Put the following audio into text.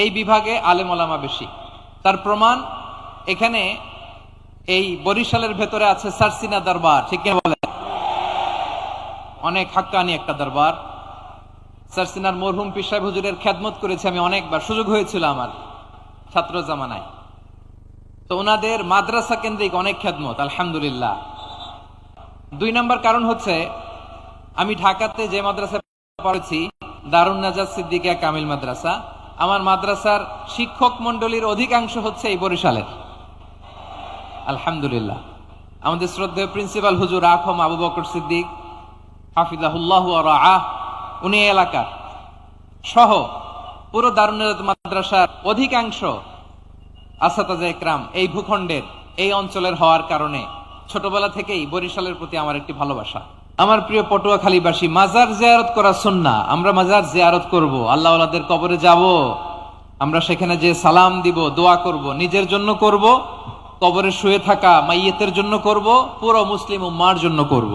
এই বিভাগে আলেম ওলামা বেশি। তার প্রমাণ এখানে এই বরিশালের ভেতরে আছে সারসিনা দরবার, ঠিক কি বলে? অনেক হাক্কানি একটা দরবার। সারসিনার মরহুম পীর সাহেব হুজুরের খেদমত করেছি আমি অনেকবার, সুযোগ হয়েছিল আমার ছাত্র জামানায়। তো ওনাদের মাদ্রাসা কেন্দ্রিক অনেক খেদমত, আলহামদুলিল্লাহ। 2 নম্বর কারণ হচ্ছে আমি ঢাকাতে যে মাদ্রাসায় পড়েছি, দারুন নাজাত সিদ্দিকিয়া কামিল মাদ্রাসা, আমার মাদ্রাসার শিক্ষক মন্ডলীর অধিকাংশ হচ্ছে এই বরিশালের, আলহামদুলিল্লাহ। আমাদের শ্রদ্ধেয় প্রিন্সিপাল হুজুর আখম আবু বকর সিদ্দিক হাফিজাহুল্লাহ ওয়া রাআহ, উনি এলাকার সহ পুরো দারুন নাজাত মাদ্রাসার অধিকাংশ আসাতাজে ইকরাম এই ভূখণ্ডের, এই অঞ্চলের হওয়ার কারণে ছোটবেলা থেকেই বরিশালের প্রতি আমার একটি ভালোবাসা। আমার প্রিয় পটুয়াখালীবাসী, মাজার জিয়ারত করা সুন্নাহ। আমরা মাজার জিয়ারত করব, আল্লাহ ওয়ালাদের কবরে যাব, আমরা সেখানে যে সালাম দিব, দোয়া করব, নিজের জন্য করব, কবরে শুয়ে থাকা মাইয়েতের জন্য করব, পুরো মুসলিম উম্মাহর জন্য করব।